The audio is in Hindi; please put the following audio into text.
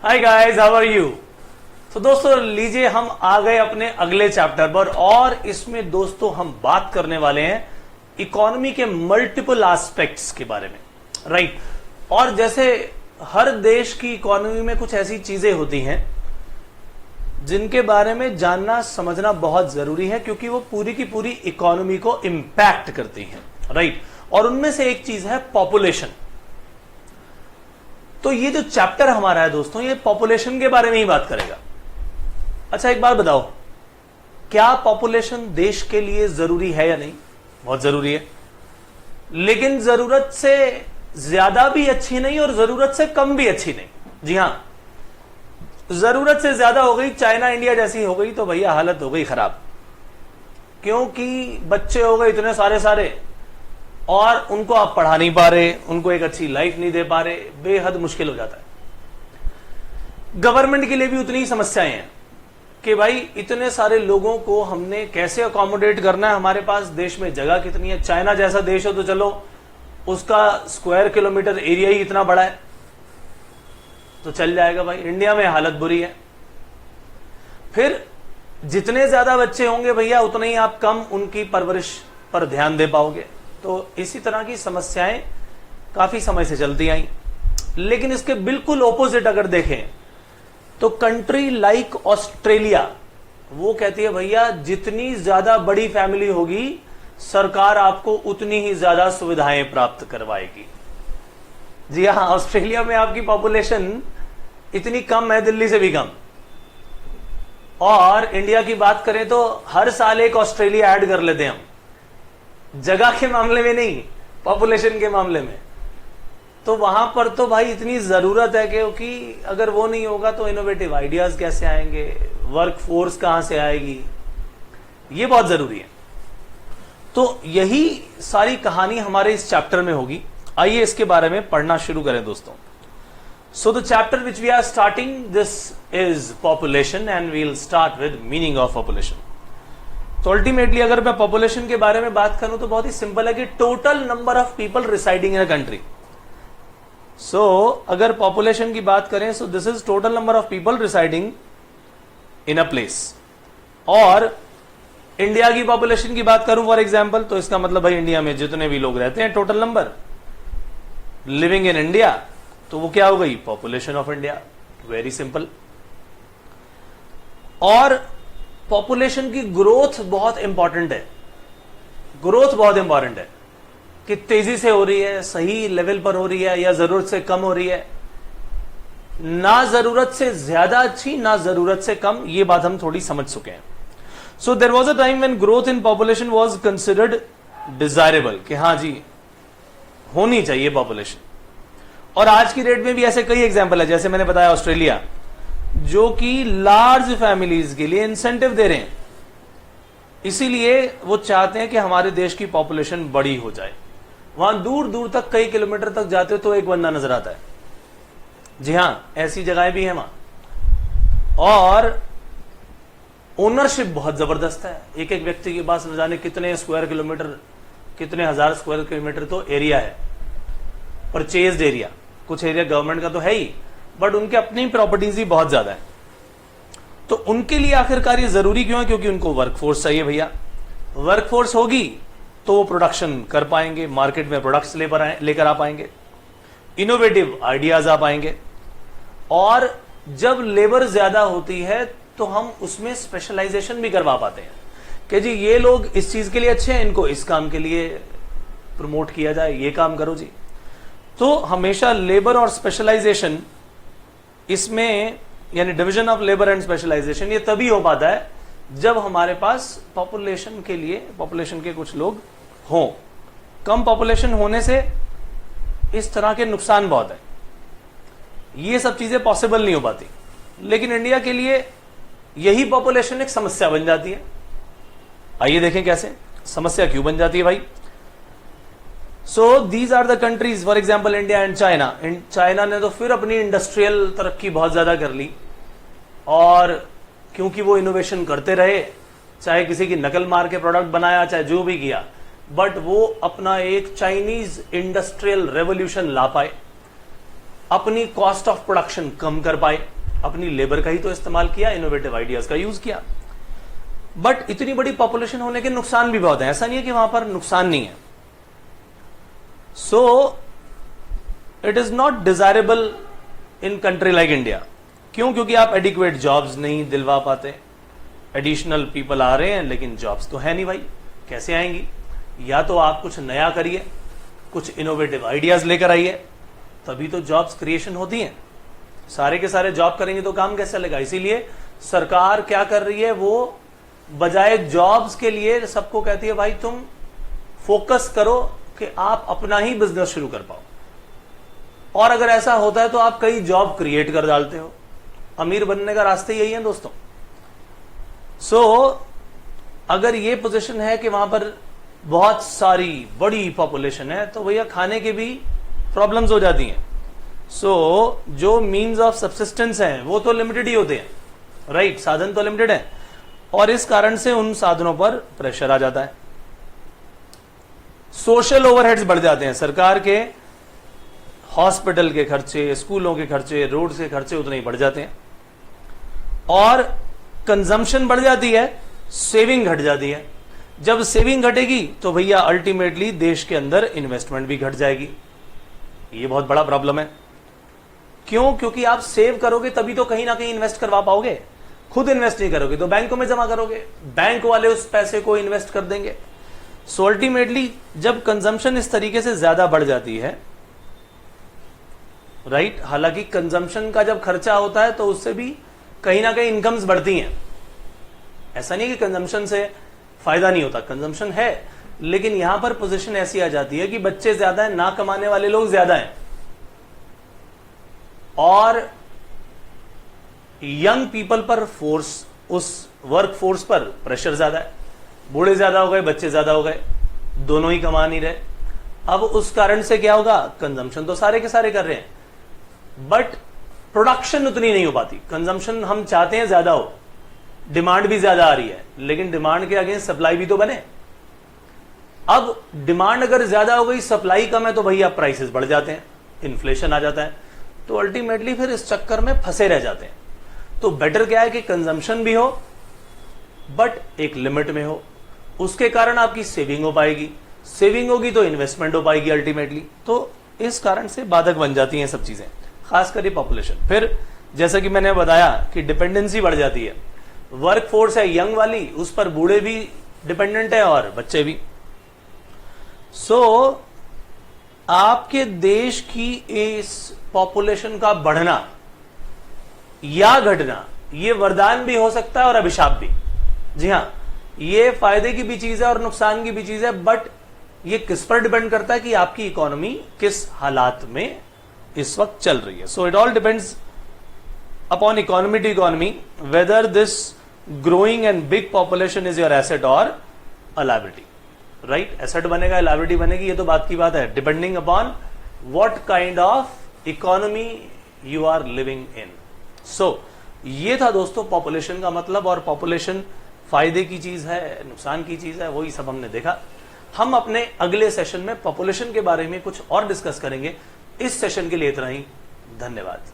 Hi guys, how are you. तो दोस्तों लीजिए हम आ गए अपने अगले चैप्टर पर और इसमें दोस्तों हम बात करने वाले हैं इकोनॉमी के मल्टीपल एस्पेक्ट्स के बारे में, राइट। और जैसे हर देश की इकोनॉमी में कुछ ऐसी चीजें होती हैं जिनके बारे में जानना समझना बहुत जरूरी है क्योंकि वो पूरी की पूरी इकोनॉमी को इंपैक्ट करती हैं, राइट। और उनमें से एक चीज है पॉपुलेशन। तो ये जो चैप्टर हमारा है दोस्तों, ये पॉपुलेशन के बारे में ही बात करेगा। अच्छा एक बात बताओ, क्या पॉपुलेशन देश के लिए जरूरी है या नहीं? बहुत जरूरी है, लेकिन जरूरत से ज्यादा भी अच्छी नहीं और जरूरत से कम भी अच्छी नहीं। जी हां, जरूरत से ज्यादा हो गई, चाइना इंडिया जैसी हो गई तो भैया हालत हो गई खराब, क्योंकि बच्चे हो गए इतने सारे और उनको आप पढ़ा नहीं पा रहे, उनको एक अच्छी लाइफ नहीं दे पा रहे, बेहद मुश्किल हो जाता है। गवर्नमेंट के लिए भी उतनी ही समस्याएं हैं कि भाई इतने सारे लोगों को हमने कैसे अकोमोडेट करना है, हमारे पास देश में जगह कितनी है। चाइना जैसा देश हो तो चलो उसका स्क्वायर किलोमीटर एरिया ही इतना बड़ा है तो चल जाएगा भाई। इंडिया में हालत बुरी है। फिर जितने ज्यादा बच्चे होंगे भैया उतने ही आप कम उनकी परवरिश पर ध्यान दे पाओगे। तो इसी तरह की समस्याएं काफी समय से चलती आई। लेकिन इसके बिल्कुल ऑपोजिट अगर देखें तो कंट्री लाइक ऑस्ट्रेलिया वो कहती है भैया जितनी ज्यादा बड़ी फैमिली होगी सरकार आपको उतनी ही ज्यादा सुविधाएं प्राप्त करवाएगी। जी हां, ऑस्ट्रेलिया में आपकी पॉपुलेशन इतनी कम है, दिल्ली से भी कम। और इंडिया की बात करें तो हर साल एक ऑस्ट्रेलिया ऐड कर लेते हैं हम, जगह के मामले में नहीं, पॉपुलेशन के मामले में। तो वहां पर तो भाई इतनी जरूरत है क्योंकि अगर वो नहीं होगा तो इनोवेटिव आइडियाज कैसे आएंगे, वर्क फोर्स कहां से आएगी, ये बहुत जरूरी है। तो यही सारी कहानी हमारे इस चैप्टर में होगी। आइए इसके बारे में पढ़ना शुरू करें दोस्तों। So the chapter which we are starting this is population and we will start with meaning of population. तो अल्टीमेटली अगर मैं पॉपुलेशन के बारे में बात करूं तो बहुत ही सिंपल है कि total number of people residing in a country. So अगर पॉपुलेशन की बात करें so this is total number of people residing in a place. और इंडिया की पॉपुलेशन की बात करूं फॉर एग्जांपल तो इसका मतलब भाई इंडिया में जितने भी लोग रहते हैं total number living in India, तो वो क्या हो गई? Population of India. Very simple. और पॉपुलेशन की ग्रोथ बहुत इंपॉर्टेंट है। ग्रोथ बहुत इंपॉर्टेंट है कि तेजी से हो रही है, सही लेवल पर हो रही है या जरूरत से कम हो रही है। ना जरूरत से ज्यादा अच्छी ना जरूरत से कम, ये बात हम थोड़ी समझ चुके हैं। So there was a time when growth in population was considered desirable, कि हाँ जी होनी चाहिए पॉपुलेशन। और आज की डेट में भी ऐसे कई एग्जाम्पल है, जैसे मैंने बताया ऑस्ट्रेलिया जो कि लार्ज फैमिलीज के लिए इंसेंटिव दे रहे हैं, इसीलिए वो चाहते हैं कि हमारे देश की पॉपुलेशन बड़ी हो जाए। वहां दूर दूर तक कई किलोमीटर तक जाते हो तो एक बंदा नजर आता है। जी हां, ऐसी जगहें भी हैं वहां। और ओनरशिप बहुत जबरदस्त है। एक एक व्यक्ति के पास न जाने कितने स्क्वायर किलोमीटर, कितने हजार स्क्वायर किलोमीटर तो एरिया है, परचेज्ड एरिया। कुछ एरिया गवर्नमेंट का तो है ही, बट उनके अपनी प्रॉपर्टीज ही बहुत ज्यादा है। तो उनके लिए आखिरकार ये जरूरी क्यों है? क्योंकि उनको वर्कफोर्स चाहिए भैया। वर्कफोर्स होगी तो वो प्रोडक्शन कर पाएंगे, मार्केट में प्रोडक्ट्स लेकर आ पाएंगे, इनोवेटिव आइडियाज आ पाएंगे। और जब लेबर ज्यादा होती है तो हम उसमें स्पेशलाइजेशन भी करवा पाते हैं कि जी ये लोग इस चीज के लिए अच्छे हैं, इनको इस काम के लिए प्रमोट किया जाए, ये काम करो जी। तो हमेशा लेबर और स्पेशलाइजेशन इसमें, यानी division of labour and specialization, ये तभी हो पाता है जब हमारे पास पॉपुलेशन के लिए पॉपुलेशन के कुछ लोग हों। कम पॉपुलेशन होने से इस तरह के नुकसान बहुत है, ये सब चीजें पॉसिबल नहीं हो पाती। लेकिन इंडिया के लिए यही पॉपुलेशन एक समस्या बन जाती है। आइए देखें कैसे समस्या क्यों बन जाती है भाई। So these are the countries, for example India and China. China ने तो फिर अपनी इंडस्ट्रियल तरक्की बहुत ज्यादा कर ली, और क्योंकि वो इनोवेशन करते रहे, चाहे किसी की नकल मार के प्रोडक्ट बनाया, चाहे जो भी किया, बट वो अपना एक चाइनीज इंडस्ट्रियल रेवोल्यूशन ला पाए। अपनी कॉस्ट ऑफ प्रोडक्शन कम कर पाए, अपनी लेबर का ही तो इस्तेमाल किया, इनोवेटिव आइडियाज का यूज किया। बट इतनी बड़ी पॉपुलेशन होने के नुकसान भी बहुत है, ऐसा नहीं है कि वहां पर नुकसान नहीं है। So it is not desirable in country like India. क्यों? क्योंकि आप एडिक्वेट जॉब्स नहीं दिलवा पाते, एडिशनल पीपल आ रहे हैं लेकिन जॉब्स तो है नहीं भाई, कैसे आएंगी? या तो आप कुछ नया करिए, कुछ इनोवेटिव आइडियाज लेकर आइए, तभी तो जॉब्स क्रिएशन होती हैं। सारे के सारे जॉब करेंगे तो काम कैसे चलेगा? इसीलिए सरकार क्या कर रही है, वो बजाय जॉब्स के लिए सबको कहती है भाई तुम फोकस करो कि आप अपना ही बिजनेस शुरू कर पाओ। और अगर ऐसा होता है तो आप कई जॉब क्रिएट कर डालते हो। अमीर बनने का रास्ता यही है दोस्तों। अगर ये पोजीशन है कि वहां पर बहुत सारी बड़ी पॉपुलेशन है तो भैया खाने के भी प्रॉब्लम्स हो जाती हैं। जो मीन्स ऑफ सब्सिस्टेंस हैं वो तो लिमिटेड ही होते हैं, राइट? साधन तो लिमिटेड है और इस कारण से उन साधनों पर प्रेशर आ जाता है। सोशल ओवरहेड्स बढ़ जाते हैं, सरकार के हॉस्पिटल के खर्चे, स्कूलों के खर्चे, रोड के खर्चे उतने ही बढ़ जाते हैं और कंजम्पशन बढ़ जाती है, सेविंग घट जाती है। जब सेविंग घटेगी तो भैया अल्टीमेटली देश के अंदर इन्वेस्टमेंट भी घट जाएगी। ये बहुत बड़ा प्रॉब्लम है। क्यों? क्योंकि आप सेव करोगे तभी तो कहीं ना कहीं इन्वेस्ट करवा पाओगे। खुद इन्वेस्ट नहीं करोगे तो बैंकों में जमा करोगे, बैंक वाले उस पैसे को इन्वेस्ट कर देंगे। सो अल्टीमेटली जब कंजम्पशन इस तरीके से ज्यादा बढ़ जाती है, राइट? हालांकि कंजम्पशन का जब खर्चा होता है तो उससे भी कहीं ना कहीं इनकम्स बढ़ती हैं। ऐसा नहीं कि कंजम्पशन से फायदा नहीं होता, कंजम्पशन है, लेकिन यहां पर पोजीशन ऐसी आ जाती है कि बच्चे ज्यादा हैं, ना कमाने वाले लोग ज्यादा हैं और यंग पीपल पर फोर्स, उस वर्क फोर्स पर प्रेशर ज्यादा है। बूढ़े ज्यादा हो गए, बच्चे ज्यादा हो गए, दोनों ही कमा नहीं रहे। अब उस कारण से क्या होगा? कंजम्पशन तो सारे के सारे कर रहे हैं बट प्रोडक्शन उतनी नहीं हो पाती। कंजम्पशन हम चाहते हैं ज्यादा हो, डिमांड भी ज्यादा आ रही है, लेकिन डिमांड के अगेंस्ट सप्लाई भी तो बने। अब डिमांड अगर ज्यादा हो गई, सप्लाई कम है, तो भैया प्राइसेस बढ़ जाते हैं, इन्फ्लेशन आ जाता है, तो अल्टीमेटली फिर इस चक्कर में फंसे रह जाते हैं। तो बेटर क्या है कि कंजम्पशन भी हो बट एक लिमिट में हो, उसके कारण आपकी सेविंग हो पाएगी, सेविंग होगी तो इन्वेस्टमेंट हो पाएगी अल्टीमेटली। तो इस कारण से बाधक बन जाती हैं सब चीजें, खासकर ये पॉपुलेशन। फिर जैसा कि मैंने बताया कि डिपेंडेंसी बढ़ जाती है, वर्क फोर्स है यंग वाली, उस पर बूढ़े भी डिपेंडेंट है और बच्चे भी। आपके देश की इस पॉपुलेशन का बढ़ना या घटना ये वरदान भी हो सकता है और अभिशाप भी। जी हां, ये फायदे की भी चीज है और नुकसान की भी चीज है, बट ये किस पर डिपेंड करता है कि आपकी इकोनॉमी किस हालात में इस वक्त चल रही है। So it all depends upon economy to economy whether this growing and big population is your asset और अ लायबिलिटी, राइट? एसेट बनेगा, लायबिलिटी बनेगी, ये तो बात की बात है, depending upon what kind of economy you are living in. ये था दोस्तों पॉपुलेशन का मतलब, और पॉपुलेशन फायदे की चीज है, नुकसान की चीज है, वही सब हमने देखा। हम अपने अगले सेशन में पॉपुलेशन के बारे में कुछ और डिस्कस करेंगे। इस सेशन के लिए इतना ही, धन्यवाद।